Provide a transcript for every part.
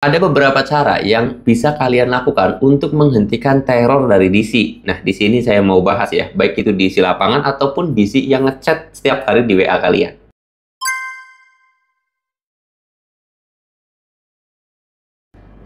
Ada beberapa cara yang bisa kalian lakukan untuk menghentikan teror dari DC. Nah, di sini saya mau bahas ya, baik itu DC lapangan ataupun DC yang ngechat setiap hari di WA kalian.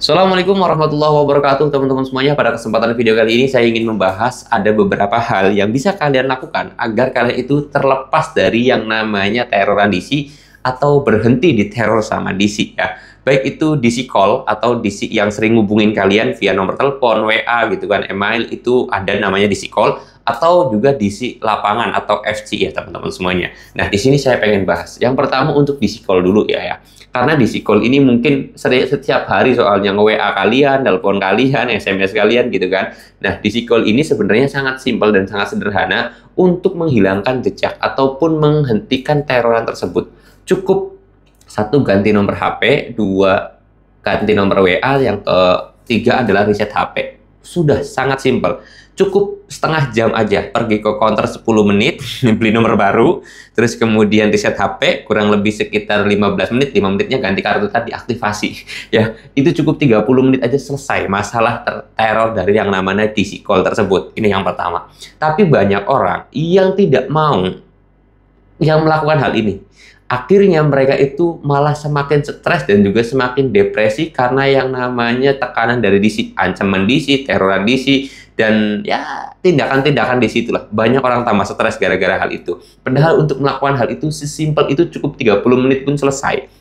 Assalamualaikum warahmatullahi wabarakatuh teman-teman semuanya. Pada kesempatan video kali ini saya ingin membahas ada beberapa hal yang bisa kalian lakukan agar kalian itu terlepas dari yang namanya teroran DC atau berhenti di teror sama DC ya. Baik itu DC call atau DC yang sering hubungin kalian via nomor telepon, WA gitu kan, email, itu ada namanya DC call, atau juga DC lapangan atau FC ya teman-teman semuanya. Nah, di sini saya pengen bahas. Yang pertama untuk DC call dulu ya. Karena DC call ini mungkin setiap hari soalnya nge-WA kalian, telepon kalian, SMS kalian gitu kan. Nah, DC call ini sebenarnya sangat simpel dan sangat sederhana untuk menghilangkan jejak ataupun menghentikan teroran tersebut. Cukup satu, ganti nomor HP, dua, ganti nomor WA, yang ketiga adalah reset HP. Sudah sangat simpel. Cukup setengah jam aja, pergi ke counter 10 menit, beli nomor baru, terus kemudian reset HP, kurang lebih sekitar 15 menit, 5 menitnya ganti kartu tadi, aktivasi. Ya, itu cukup 30 menit aja selesai masalah teror dari yang namanya DC call tersebut. Ini yang pertama. Tapi banyak orang yang tidak mau yang melakukan hal ini. Akhirnya mereka itu malah semakin stres dan juga semakin depresi karena yang namanya tekanan dari DC, ancaman DC, teroran DC, dan ya tindakan-tindakan di situlah. Banyak orang tambah stres gara-gara hal itu. Padahal untuk melakukan hal itu sesimpel itu cukup 30 menit pun selesai.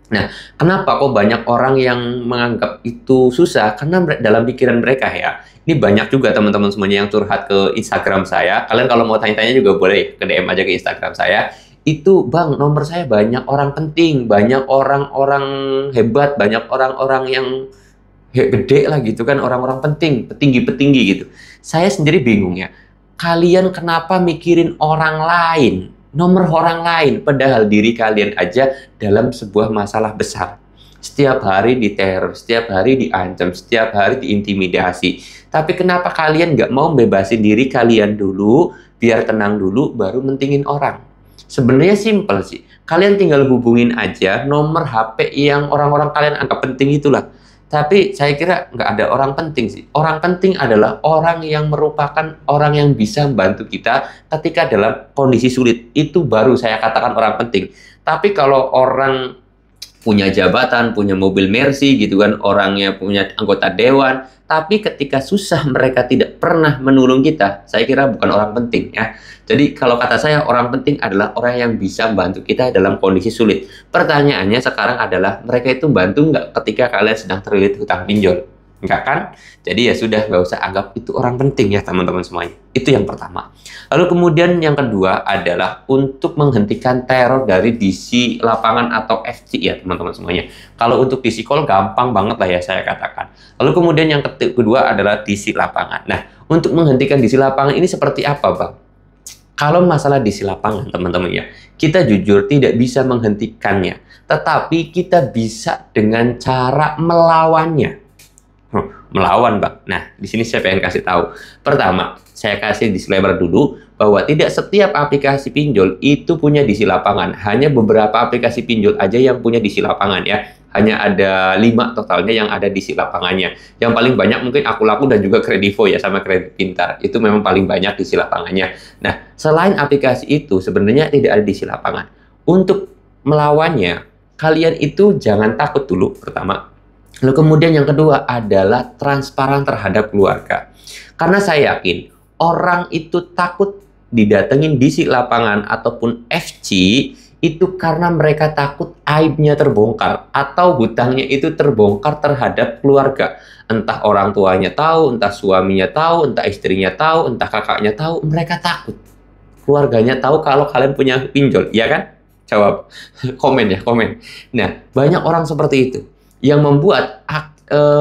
Nah, kenapa kok banyak orang yang menganggap itu susah? Karena dalam pikiran mereka ya, ini banyak juga teman-teman semuanya yang curhat ke Instagram saya. Kalian kalau mau tanya-tanya juga boleh ke DM aja ke Instagram saya. Itu, Bang, nomor saya banyak orang penting, banyak orang-orang hebat, banyak orang-orang yang gede lah gitu kan, orang-orang penting, petinggi-petinggi gitu. Saya sendiri bingung ya, kalian kenapa mikirin orang lain, nomor orang lain, padahal diri kalian aja dalam sebuah masalah besar. Setiap hari diteror, setiap hari diancam, setiap hari diintimidasi. Tapi kenapa kalian nggak mau bebasin diri kalian dulu, biar tenang dulu, baru mentingin orang? Sebenarnya simpel sih. Kalian tinggal hubungin aja nomor HP yang orang-orang kalian anggap penting itulah. Tapi saya kira nggak ada orang penting sih. Orang penting adalah orang yang merupakan orang yang bisa membantu kita ketika dalam kondisi sulit. Itu baru saya katakan orang penting. Tapi kalau orang punya jabatan, punya mobil Mercy gitu kan, orangnya punya anggota dewan, tapi ketika susah mereka tidak pernah menolong kita, saya kira bukan orang penting ya. Jadi kalau kata saya, orang penting adalah orang yang bisa membantu kita dalam kondisi sulit. Pertanyaannya sekarang adalah, mereka itu bantu nggak ketika kalian sedang terlilit hutang pinjol? Enggak kan? Jadi ya sudah, nggak usah anggap itu orang penting ya teman-teman semuanya. Itu yang pertama. Lalu kemudian yang kedua adalah untuk menghentikan teror dari DC lapangan atau FC ya teman-teman semuanya. Kalau untuk DC call gampang banget lah ya saya katakan. Lalu kemudian yang kedua adalah DC lapangan. Nah, untuk menghentikan DC lapangan ini seperti apa, Bang? Kalau masalah DC lapangan teman-teman ya, kita jujur tidak bisa menghentikannya. Tetapi kita bisa dengan cara melawannya. Melawan, Bang. Nah, di sini saya pengen kasih tahu. Pertama, saya kasih disclaimer dulu bahwa tidak setiap aplikasi pinjol itu punya DC lapangan. Hanya beberapa aplikasi pinjol aja yang punya DC lapangan ya. Hanya ada 5 totalnya yang ada DC lapangannya. Yang paling banyak mungkin Akulaku dan juga Kredivo ya, sama Kredit Pintar. Itu memang paling banyak DC lapangannya. Nah, selain aplikasi itu sebenarnya tidak ada DC lapangan. Untuk melawannya, kalian itu jangan takut dulu pertama. Lalu kemudian yang kedua adalah transparan terhadap keluarga. Karena saya yakin orang itu takut didatengin DC lapangan ataupun FC itu karena mereka takut aibnya terbongkar atau hutangnya itu terbongkar terhadap keluarga. Entah orang tuanya tahu, entah suaminya tahu, entah istrinya tahu, entah kakaknya tahu, mereka takut. Keluarganya tahu kalau kalian punya pinjol, ya kan? Jawab, komen ya, komen. Nah, banyak orang seperti itu yang membuat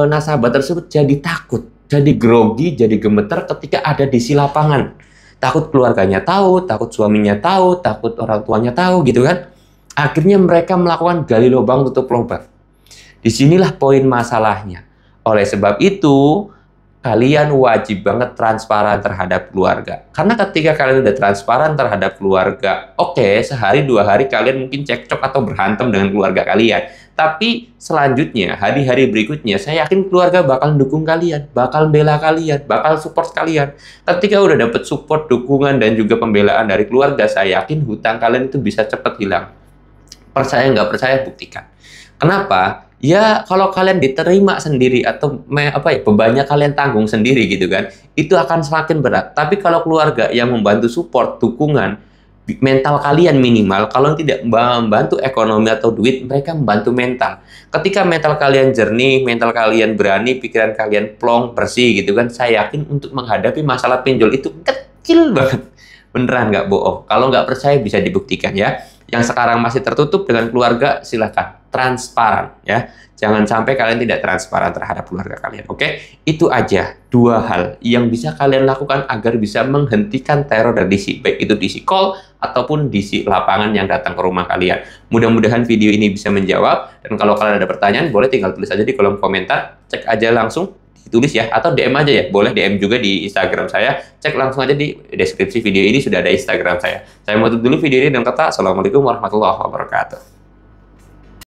nasabah tersebut jadi takut, jadi grogi, jadi gemeter ketika ada DC lapangan. Takut keluarganya tahu, takut suaminya tahu, takut orang tuanya tahu gitu kan. Akhirnya mereka melakukan gali lubang tutup lubang. Disinilah poin masalahnya. Oleh sebab itu, kalian wajib banget transparan terhadap keluarga. Karena ketika kalian udah transparan terhadap keluarga, oke, sehari 2 hari kalian mungkin cekcok atau berantem dengan keluarga kalian. Tapi selanjutnya, hari-hari berikutnya, saya yakin keluarga bakal dukung kalian, bakal bela kalian, bakal support kalian. Ketika udah dapet support, dukungan, dan juga pembelaan dari keluarga, saya yakin hutang kalian itu bisa cepat hilang. Percaya nggak percaya, buktikan. Kenapa? Ya, kalau kalian diterima sendiri atau bebannya kalian tanggung sendiri gitu kan, itu akan semakin berat. Tapi kalau keluarga yang membantu support, dukungan, mental kalian minimal, kalau tidak membantu ekonomi atau duit, mereka membantu mental. Ketika mental kalian jernih, mental kalian berani, pikiran kalian plong, bersih gitu kan, saya yakin untuk menghadapi masalah pinjol itu kecil banget. Beneran nggak bohong. Kalau nggak percaya bisa dibuktikan ya. Yang sekarang masih tertutup dengan keluarga, silahkan transparan ya. Jangan sampai kalian tidak transparan terhadap keluarga kalian. Oke, itu aja 2 hal yang bisa kalian lakukan agar bisa menghentikan teror dan DC, baik itu DC call ataupun DC lapangan yang datang ke rumah kalian. Mudah-mudahan video ini bisa menjawab. Dan kalau kalian ada pertanyaan, boleh tinggal tulis aja di kolom komentar. Cek aja langsung, ditulis ya, atau DM aja ya. Boleh DM juga di Instagram saya. Cek langsung aja di deskripsi video ini, sudah ada Instagram saya. Saya mau tutup dulu video ini dengan kata Assalamualaikum warahmatullahi wabarakatuh.